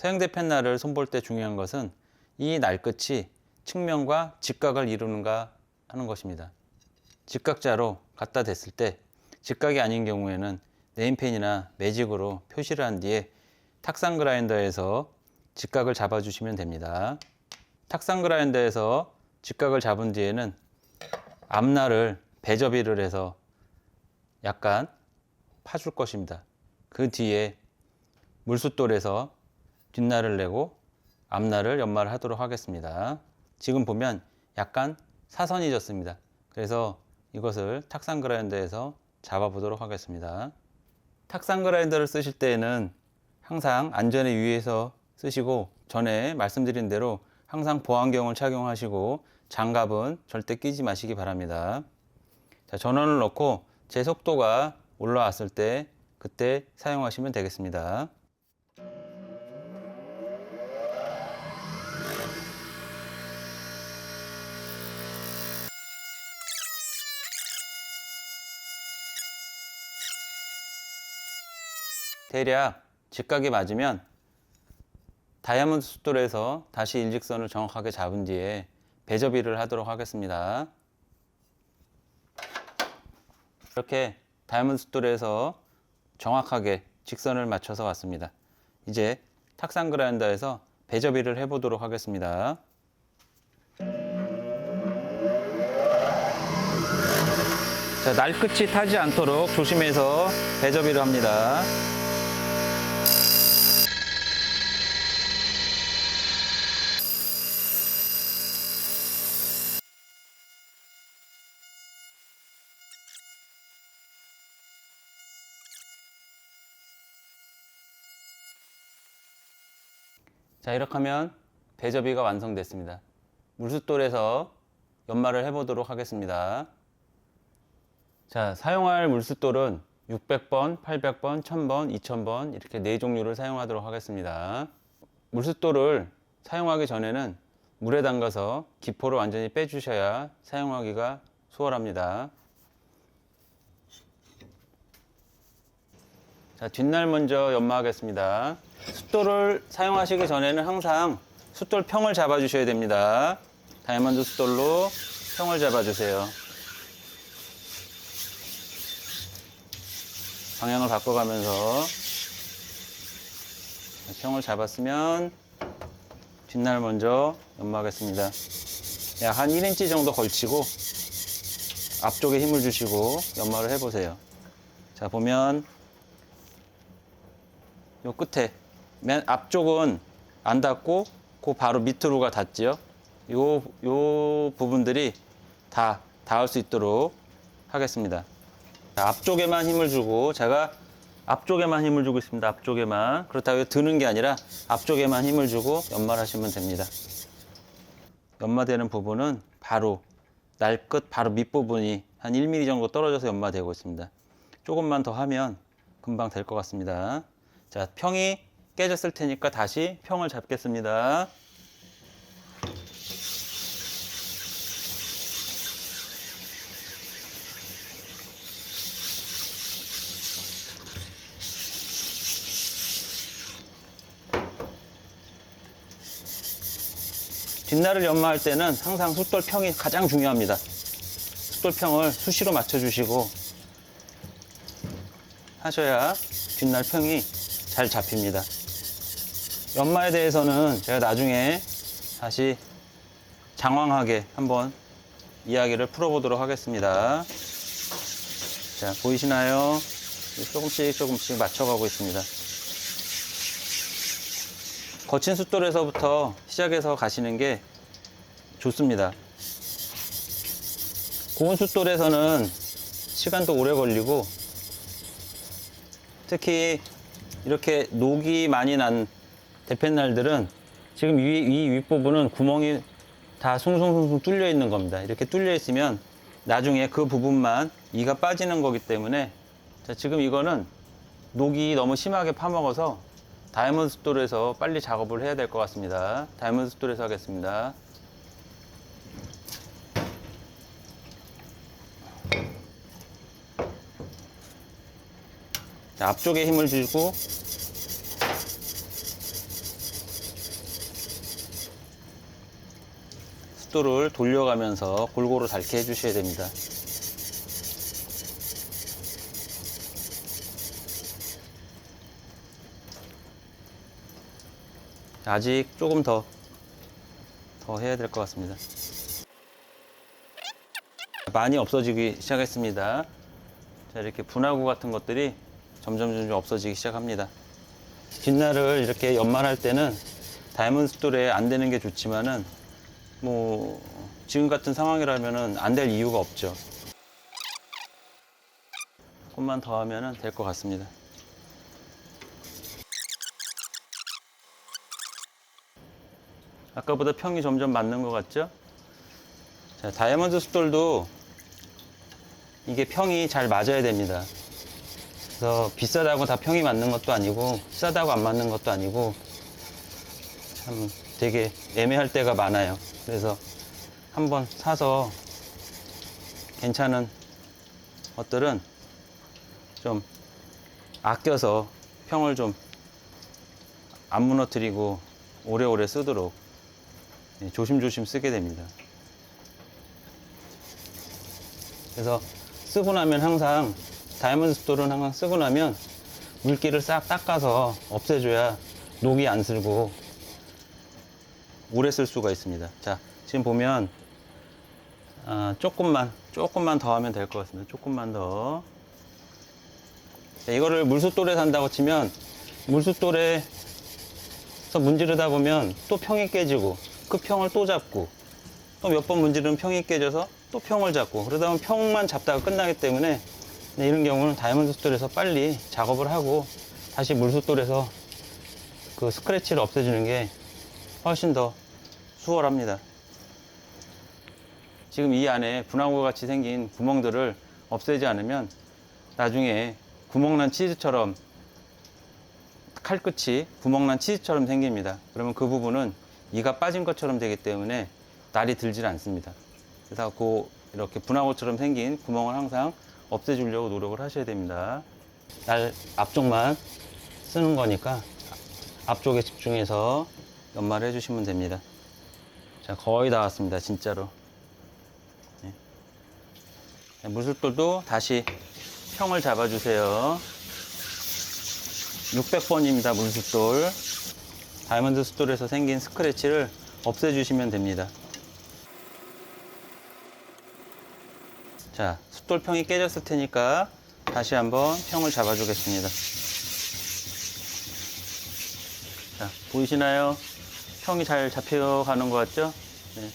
서형대 펜날을 손볼 때 중요한 것은 이 날끝이 측면과 직각을 이루는가 하는 것입니다. 직각자로 갖다 댔을 때 직각이 아닌 경우에는 네임펜이나 매직으로 표시를 한 뒤에 탁상 그라인더에서 직각을 잡아주시면 됩니다. 탁상 그라인더에서 직각을 잡은 뒤에는 앞날을 배접이를 해서 약간 파줄 것입니다. 그 뒤에 물숫돌에서 뒷날을 내고 앞날을 연마를 하도록 하겠습니다. 지금 보면 약간 사선이 졌습니다. 그래서 이것을 탁상 그라인더에서 잡아 보도록 하겠습니다. 탁상 그라인더를 쓰실 때에는 항상 안전에 유의해서 쓰시고, 전에 말씀드린 대로 항상 보안경을 착용하시고 장갑은 절대 끼지 마시기 바랍니다. 자, 전원을 넣고 제 속도가 올라왔을 때 그때 사용하시면 되겠습니다. 대략 직각이 맞으면 다이아몬드 숫돌에서 다시 일직선을 정확하게 잡은 뒤에 배접이를 하도록 하겠습니다. 이렇게 다이아몬드 숫돌에서 정확하게 직선을 맞춰서 왔습니다. 이제 탁상 그라인더에서 배접이를 해보도록 하겠습니다. 자, 날끝이 타지 않도록 조심해서 배접이를 합니다. 자, 이렇게 하면 배접이가 완성됐습니다. 물숫돌에서 연마를 해보도록 하겠습니다. 자, 사용할 물숫돌은 600번, 800번, 1000번, 2000번 이렇게 4종류를 사용하도록 하겠습니다. 물숫돌을 사용하기 전에는 물에 담가서 기포를 완전히 빼주셔야 사용하기가 수월합니다. 자, 뒷날 먼저 연마하겠습니다. 숫돌을 사용하시기 전에는 항상 숫돌 평을 잡아 주셔야 됩니다. 다이아몬드 숫돌로 평을 잡아 주세요. 방향을 바꿔가면서 평을 잡았으면 뒷날 먼저 연마하겠습니다. 약 한 1인치 정도 걸치고 앞쪽에 힘을 주시고 연마를 해보세요. 자, 보면 요 끝에 맨 앞쪽은 안 닿고 그 바로 밑으로가 닿지요. 요 부분들이 다 닿을 수 있도록 하겠습니다. 자, 앞쪽에만 힘을 주고, 제가 앞쪽에만 힘을 주고 있습니다. 앞쪽에만. 그렇다고 드는 게 아니라 앞쪽에만 힘을 주고 연마를 하시면 됩니다. 연마되는 부분은 바로 날끝 바로 밑부분이 한 1mm 정도 떨어져서 연마되고 있습니다. 조금만 더 하면 금방 될 것 같습니다. 자, 평이 깨졌을 테니까 다시 평을 잡겠습니다. 뒷날을 연마할 때는 항상 숫돌평이 가장 중요합니다. 숫돌평을 수시로 맞춰주시고 하셔야 뒷날 평이 잘 잡힙니다. 연마에 대해서는 제가 나중에 다시 장황하게 한번 이야기를 풀어보도록 하겠습니다. 자, 보이시나요? 조금씩 맞춰가고 있습니다. 거친 숫돌에서부터 시작해서 가시는 게 좋습니다. 고운 숫돌에서는 시간도 오래 걸리고, 특히 이렇게 녹이 많이 난 대펜날들은 지금 이 윗부분은 구멍이 다 숭숭숭숭 뚫려 있는 겁니다. 이렇게 뚫려 있으면 나중에 그 부분만 이가 빠지는 거기 때문에, 자, 지금 이거는 녹이 너무 심하게 파먹어서 다이아몬드 숫돌에서 빨리 작업을 해야 될 것 같습니다. 다이아몬드 숫돌에서 하겠습니다. 자, 앞쪽에 힘을 주고 숫돌을 돌려가면서 골고루 닳게 해주셔야 됩니다. 아직 조금 더 해야 될 것 같습니다. 많이 없어지기 시작했습니다. 자, 이렇게 분화구 같은 것들이 점점 없어지기 시작합니다. 빛날을 이렇게 연말할 때는 다이아몬드 숫돌에 안 되는 게 좋지만은 뭐 지금 같은 상황이라면은 안 될 이유가 없죠. 조금만 더 하면은 될 것 같습니다. 아까보다 평이 점점 맞는 것 같죠? 자, 다이아몬드 숫돌도 이게 평이 잘 맞아야 됩니다. 그래서 비싸다고 다 평이 맞는 것도 아니고 싸다고 안 맞는 것도 아니고 참 되게 애매할 때가 많아요. 그래서 한번 사서 괜찮은 것들은 좀 아껴서 평을 좀 안 무너뜨리고 오래오래 쓰도록 조심조심 쓰게 됩니다. 그래서 쓰고 나면 항상 다이아몬드 숫돌은 항상 쓰고 나면 물기를 싹 닦아서 없애줘야 녹이 안 슬고 오래 쓸 수가 있습니다. 자, 지금 보면 조금만 더 하면 될 것 같습니다. 조금만 더. 자, 이거를 물숫돌에 산다고 치면 물숫돌에서 문지르다 보면 또 평이 깨지고 그 평을 또 잡고 또 몇 번 문지르면 평이 깨져서 또 평을 잡고 그러다 보면 평만 잡다가 끝나기 때문에 이런 경우는 다이아몬드 숫돌에서 빨리 작업을 하고 다시 물숫돌에서 그 스크래치를 없애주는 게 훨씬 더 수월합니다. 지금 이 안에 분화구 같이 생긴 구멍들을 없애지 않으면 나중에 구멍난 치즈처럼 칼끝이 구멍난 치즈처럼 생깁니다. 그러면 그 부분은 이가 빠진 것처럼 되기 때문에 날이 들질 않습니다. 그래서 이렇게 분화구처럼 생긴 구멍을 항상 없애주려고 노력을 하셔야 됩니다. 날 앞쪽만 쓰는 거니까 앞쪽에 집중해서 연마를 해주시면 됩니다. 자, 거의 다 왔습니다. 진짜로. 네. 물숫돌도 다시 평을 잡아주세요. 600번입니다. 물숫돌. 다이아몬드 숫돌에서 생긴 스크래치를 없애주시면 됩니다. 자, 숫돌 평이 깨졌을 테니까 다시 한번 평을 잡아주겠습니다. 자, 보이시나요? 평이 잘 잡혀가는 것 같죠? 네.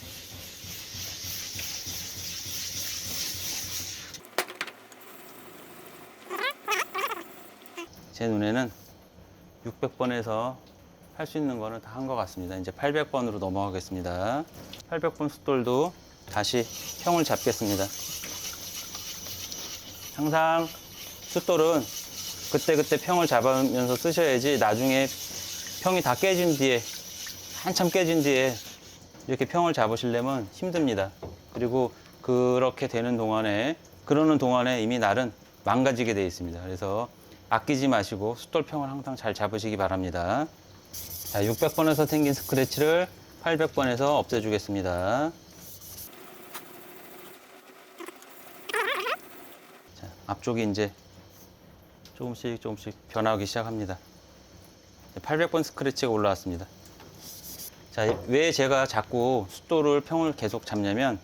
제 눈에는 600번에서 할 수 있는 거는 다 한 것 같습니다. 이제 800번으로 넘어가겠습니다. 800번 숫돌도 다시 평을 잡겠습니다. 항상 숫돌은 그때그때 평을 잡으면서 쓰셔야지 나중에 평이 다 깨진 뒤에 한참 깨진 뒤에 이렇게 평을 잡으시려면 힘듭니다. 그리고 그렇게 되는 동안에 그러는 동안에 이미 날은 망가지게 되어 있습니다. 그래서 아끼지 마시고 숫돌평을 항상 잘 잡으시기 바랍니다. 자, 600번에서 생긴 스크래치를 800번에서 없애주겠습니다. 자, 앞쪽이 이제 조금씩 변하기 시작합니다. 800번 스크래치가 올라왔습니다. 자, 왜 제가 자꾸 숫돌을 평을 계속 잡냐면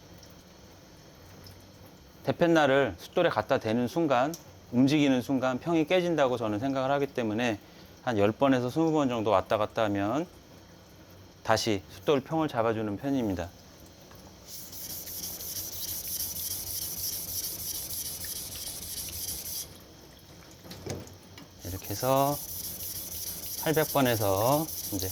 대펜날을 숫돌에 갖다 대는 순간 움직이는 순간 평이 깨진다고 저는 생각을 하기 때문에 한 10번에서 20번 정도 왔다 갔다 하면 다시 숫돌 평을 잡아주는 편입니다. 이렇게 해서 800번에서 이제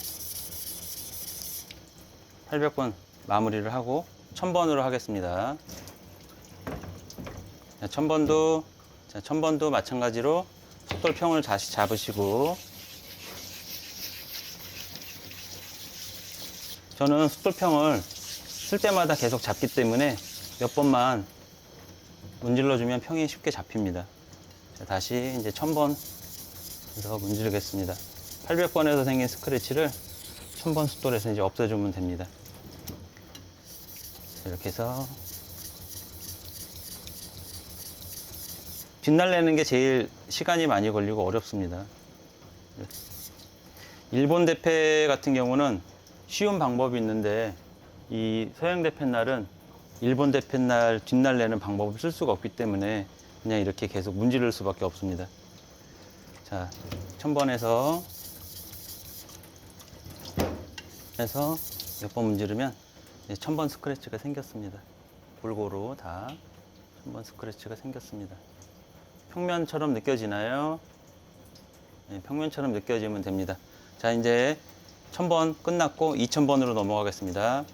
800번 마무리를 하고 1000번으로 하겠습니다. 1000번도 마찬가지로 숫돌평을 다시 잡으시고 저는 숫돌평을 쓸 때마다 계속 잡기 때문에 몇 번만 문질러 주면 평이 쉽게 잡힙니다. 자, 다시 이제 1000번에서 문지르겠습니다. 800번에서 생긴 스크래치를 1000번 숫돌에서 이제 없애주면 됩니다. 이렇게 해서 빛날내는 게 제일 시간이 많이 걸리고 어렵습니다. 일본 대패 같은 경우는 쉬운 방법이 있는데 이 서양 대패날은 일본 대패날 뒷날내는 방법을 쓸 수가 없기 때문에 그냥 이렇게 계속 문지를 수밖에 없습니다. 자, 1000번에서 몇 번 문지르면 1000번 스크래치가 생겼습니다. 골고루 다 1000번 스크래치가 생겼습니다. 평면처럼 느껴지나요? 네, 평면처럼 느껴지면 됩니다. 자, 이제 1000번 끝났고 2000번으로 넘어가겠습니다.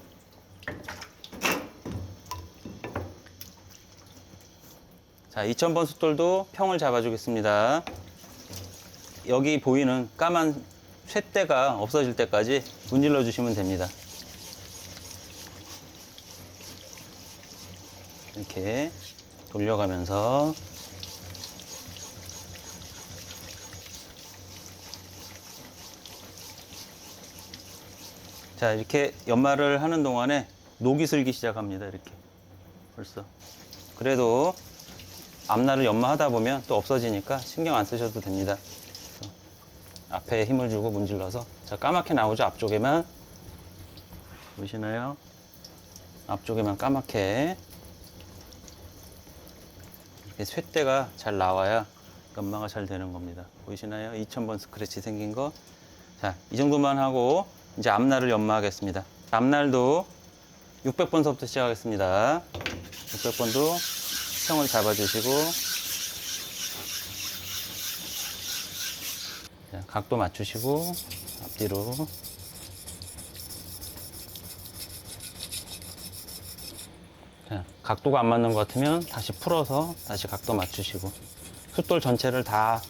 자, 2000번 숫돌도 평을 잡아주겠습니다. 여기 보이는 까만 쇳대가 없어질 때까지 문질러 주시면 됩니다. 이렇게 돌려가면서 자, 이렇게 연마를 하는 동안에 녹이 슬기 시작합니다. 이렇게 벌써. 그래도 앞날을 연마하다 보면 또 없어지니까 신경 안 쓰셔도 됩니다. 앞에 힘을 주고 문질러서 자, 까맣게 나오죠. 앞쪽에만 보이시나요? 앞쪽에만 까맣게 이렇게 쇳대가 잘 나와야 연마가 잘 되는 겁니다. 보이시나요? 2000번 스크래치 생긴 거. 자, 이 정도만 하고 이제 앞날을 연마하겠습니다. 앞날도 600번서부터 시작하겠습니다. 600번도 평을 잡아주시고 자, 각도 맞추시고 앞뒤로 자, 각도가 안 맞는 것 같으면 다시 풀어서 다시 각도 맞추시고 숫돌 전체를 다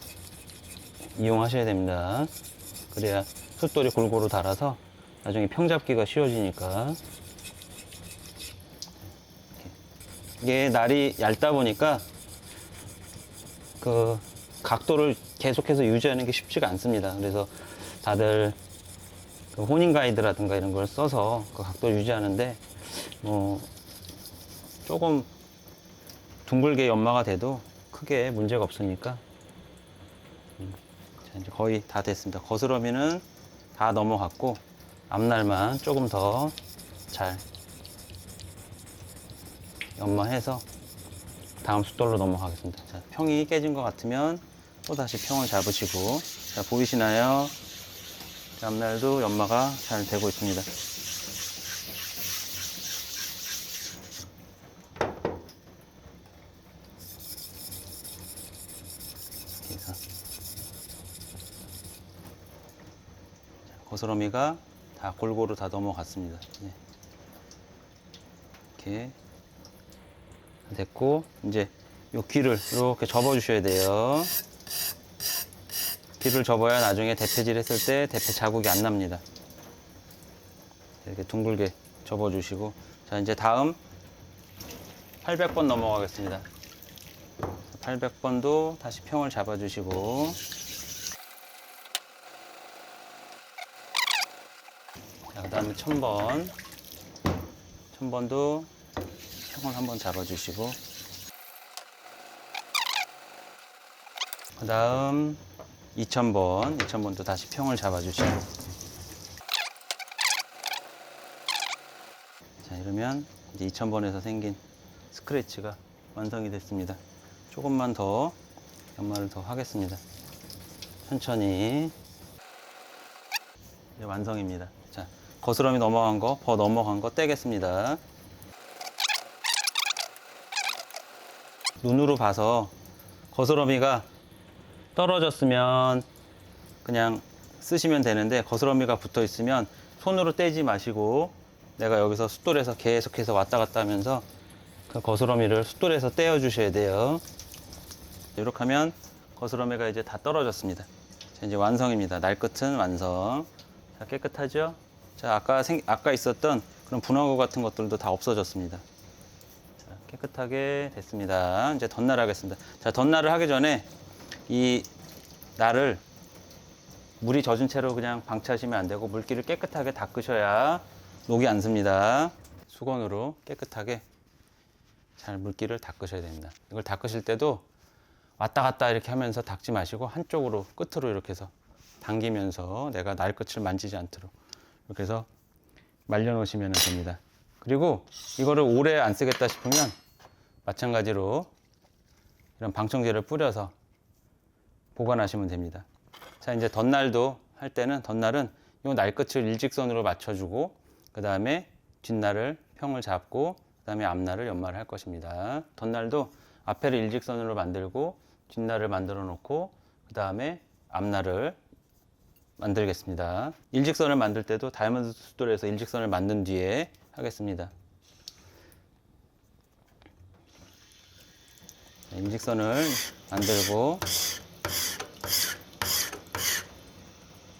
이용하셔야 됩니다. 그래야 숫돌이 골고루 달아서 나중에 평 잡기가 쉬워지니까. 이게 날이 얇다 보니까 그 각도를 계속해서 유지하는 게 쉽지가 않습니다. 그래서 다들 그 혼인 가이드라든가 이런 걸 써서 그 각도 유지하는데 뭐 조금 둥글게 연마가 돼도 크게 문제가 없으니까. 자, 이제 거의 다 됐습니다. 거스러미는 다 넘어갔고 앞날만 조금 더 잘 연마해서 다음 숫돌로 넘어가겠습니다. 자, 평이 깨진 것 같으면 또 다시 평을 잡으시고 자, 보이시나요? 자, 앞날도 연마가 잘 되고 있습니다. 이렇게 해서 거스러미가 다 골고루 다 넘어갔습니다. 네. 이렇게 됐고 이제 요 귀를 이렇게 접어 주셔야 돼요. 귀를 접어야 나중에 대패질 했을 때 대패 자국이 안 납니다. 이렇게 둥글게 접어 주시고 자, 이제 다음 800번 넘어가겠습니다. 800번도 다시 평을 잡아 주시고 자, 그 다음에 1000번 1000번도 평을 한번 잡아 주시고 그 다음 2000번도 다시 평을 잡아 주시고 자, 이러면 이제 2000번에서 생긴 스크래치가 완성이 됐습니다. 조금만 더 연마를 더 하겠습니다. 천천히 이제 완성입니다. 자, 거스러미 넘어간 거, 버 넘어간 거 떼겠습니다. 눈으로 봐서 거스러미가 떨어졌으면 그냥 쓰시면 되는데 거스러미가 붙어 있으면 손으로 떼지 마시고 내가 여기서 숫돌에서 계속해서 왔다 갔다 하면서 그 거스러미를 숫돌에서 떼어 주셔야 돼요. 이렇게 하면 거스러미가 이제 다 떨어졌습니다. 자, 이제 완성입니다. 날 끝은 완성. 자, 깨끗하죠? 자, 아까 있었던 그런 분화구 같은 것들도 다 없어졌습니다. 자, 깨끗하게 됐습니다. 이제 덧날 하겠습니다. 자, 덧날을 하기 전에 이 날을 물이 젖은 채로 그냥 방치하시면 안 되고 물기를 깨끗하게 닦으셔야 녹이 안 습니다. 수건으로 깨끗하게 잘 물기를 닦으셔야 됩니다. 이걸 닦으실 때도 왔다 갔다 이렇게 하면서 닦지 마시고 한쪽으로 끝으로 이렇게 해서 당기면서 내가 날 끝을 만지지 않도록 이렇게 해서 말려 놓으시면 됩니다. 그리고 이거를 오래 안 쓰겠다 싶으면 마찬가지로 이런 방청제를 뿌려서 보관하시면 됩니다. 자, 이제 덧날도 할 때는 덧날은 이 날 끝을 일직선으로 맞춰주고 그 다음에 뒷날을 평을 잡고 그 다음에 앞날을 연말을 할 것입니다. 덧날도 앞에를 일직선으로 만들고 뒷날을 만들어 놓고 그 다음에 앞날을 만들겠습니다. 일직선을 만들 때도 다이아몬드 숫돌에서 일직선을 만든 뒤에 하겠습니다. 일직선을 만들고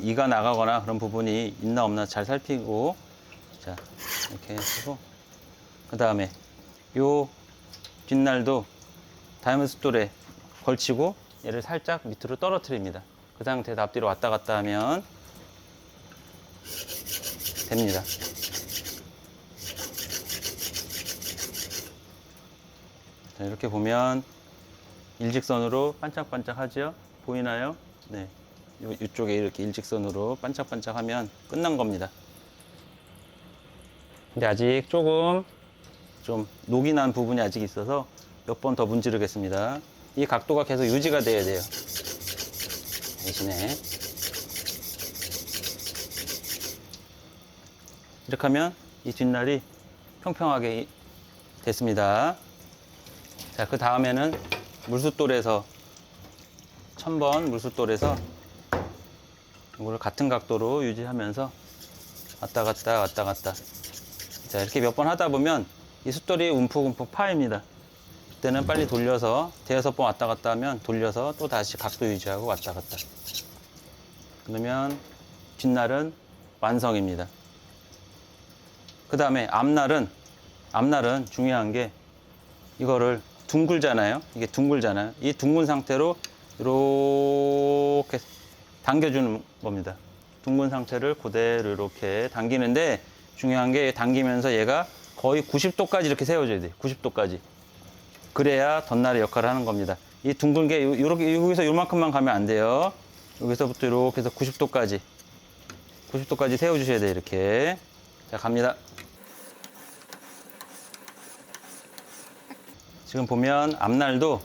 이가 나가거나 그런 부분이 있나 없나 잘 살피고, 자, 이렇게 하고 그 다음에 요 뒷날도 다이아몬드 숫돌에 걸치고 얘를 살짝 밑으로 떨어뜨립니다. 그 상태에서 앞뒤로 왔다 갔다 하면 됩니다. 자, 이렇게 보면 일직선으로 반짝반짝 하죠? 보이나요? 네. 이쪽에 이렇게 일직선으로 반짝반짝 하면 끝난 겁니다. 근데 아직 조금 좀 녹이 난 부분이 아직 있어서 몇 번 더 문지르겠습니다. 이 각도가 계속 유지가 돼야 돼요. 대신에 이렇게 하면 이 뒷날이 평평하게 됐습니다. 자, 그 다음에는 물숫돌에서 1000번 물숫돌에서 이거를 같은 각도로 유지하면서 왔다 갔다 왔다 갔다. 자, 이렇게 몇 번 하다 보면 이 숫돌이 움푹움푹 파입니다. 그때는 빨리 돌려서 대여섯 번 왔다 갔다 하면 돌려서 또 다시 각도 유지하고 왔다 갔다. 그러면 뒷날은 완성입니다. 그 다음에 앞날은 중요한 게 이거를 둥글잖아요. 이게 둥글잖아요. 이 둥근 상태로 이렇게 당겨주는 겁니다. 둥근 상태를 그대로 이렇게 당기는데 중요한 게 당기면서 얘가 거의 90도까지 이렇게 세워줘야 돼요. 90도까지. 그래야 덧날의 역할을 하는 겁니다. 이 둥근 게 이렇게 여기서 요만큼만 가면 안 돼요. 여기서부터 이렇게 해서 90도까지 세워주셔야 돼요. 이렇게. 자, 갑니다. 지금 보면 앞날도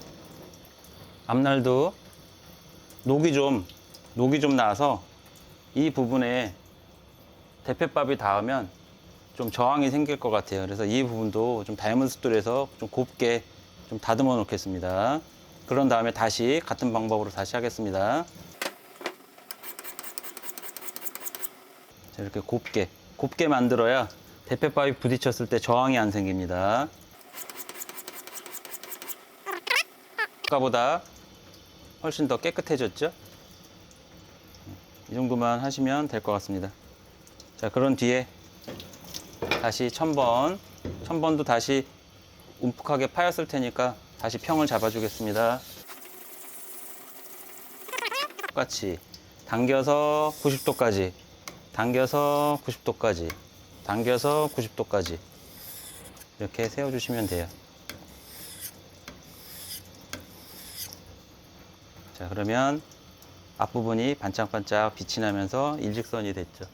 녹이 좀 나서 이 부분에 대패밥이 닿으면 좀 저항이 생길 것 같아요. 그래서 이 부분도 좀 다이아몬드 숫돌에서 좀 곱게 좀 다듬어 놓겠습니다. 그런 다음에 다시 같은 방법으로 다시 하겠습니다. 자, 이렇게 곱게 만들어야 대패밥이 부딪혔을 때 저항이 안 생깁니다. 아까보다 훨씬 더 깨끗해졌죠? 이 정도만 하시면 될 것 같습니다. 자, 그런 뒤에 다시 1000번도 다시 움푹하게 파였을 테니까 다시 평을 잡아주겠습니다. 똑같이 당겨서 90도까지, 당겨서 90도까지, 당겨서 90도까지 이렇게 세워주시면 돼요. 자, 그러면 앞부분이 반짝반짝 빛이 나면서 일직선이 됐죠.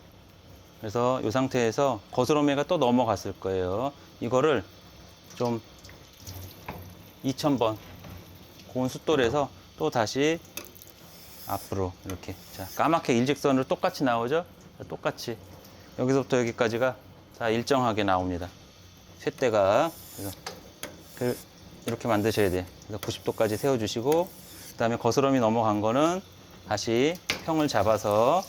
그래서 이 상태에서 거스러미가 또 넘어갔을 거예요. 이거를 좀 2000번 고운 숫돌에서 또 다시 앞으로 이렇게, 자, 까맣게 일직선으로 똑같이 나오죠? 자, 똑같이 여기서부터 여기까지가 다 일정하게 나옵니다. 쇳대가. 그래서 이렇게 만드셔야 돼요. 그래서 90도까지 세워주시고 그 다음에 거스러미 넘어간 거는 다시 평을 잡아서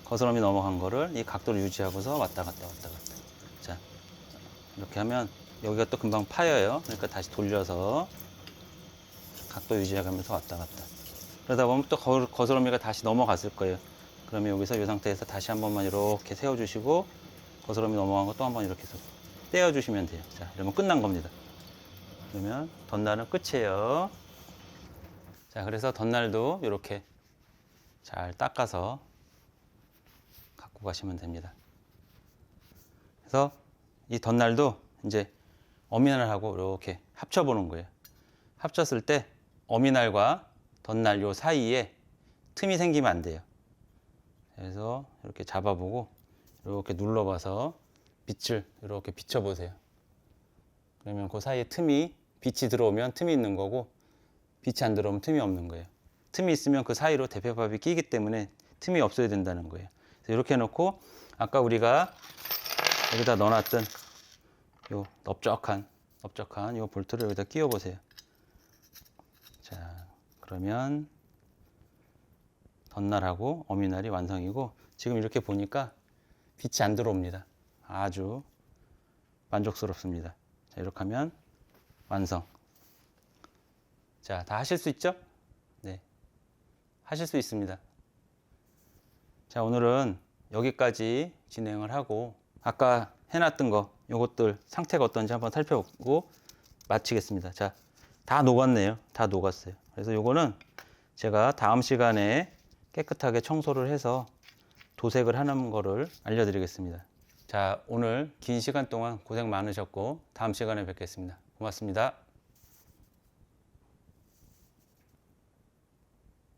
거스러미 넘어간 거를 이 각도를 유지하고서 왔다 갔다 왔다 갔다. 자, 이렇게 하면 여기가 또 금방 파여요. 그러니까 다시 돌려서 각도 유지하면서 왔다 갔다. 그러다 보면 또 거스러미가 다시 넘어갔을 거예요. 그러면 여기서 이 상태에서 다시 한 번만 이렇게 세워주시고 거스러미 넘어간 거 또 한 번 이렇게 해서 떼어주시면 돼요. 자, 이러면 끝난 겁니다. 그러면 덧날은 끝이에요. 자, 그래서 덧날도 이렇게 잘 닦아서 갖고 가시면 됩니다. 그래서 이 덧날도 이제 어미날하고 이렇게 합쳐보는 거예요. 합쳤을 때 어미날과 덧날 요 사이에 틈이 생기면 안 돼요. 그래서 이렇게 잡아보고 이렇게 눌러봐서 빛을 이렇게 비춰보세요. 그러면 그 사이에 빛이 들어오면 틈이 있는 거고, 빛이 안 들어오면 틈이 없는 거예요. 틈이 있으면 그 사이로 대패밥이 끼기 때문에 틈이 없어야 된다는 거예요. 그래서 이렇게 해놓고 아까 우리가 여기다 넣어놨던 요 넓적한 요 볼트를 여기다 끼워 보세요. 자, 그러면 덧날하고 어미날이 완성이고, 지금 이렇게 보니까 빛이 안 들어옵니다. 아주 만족스럽습니다. 자, 이렇게 하면 완성. 자, 다 하실 수 있죠? 네, 하실 수 있습니다. 자, 오늘은 여기까지 진행을 하고, 아까 해놨던 거 요것들 상태가 어떤지 한번 살펴보고 마치겠습니다. 자, 다 녹았네요. 다 녹았어요. 그래서 요거는 제가 다음 시간에 깨끗하게 청소를 해서 도색을 하는 거를 알려드리겠습니다. 자, 오늘 긴 시간 동안 고생 많으셨고 다음 시간에 뵙겠습니다. 고맙습니다.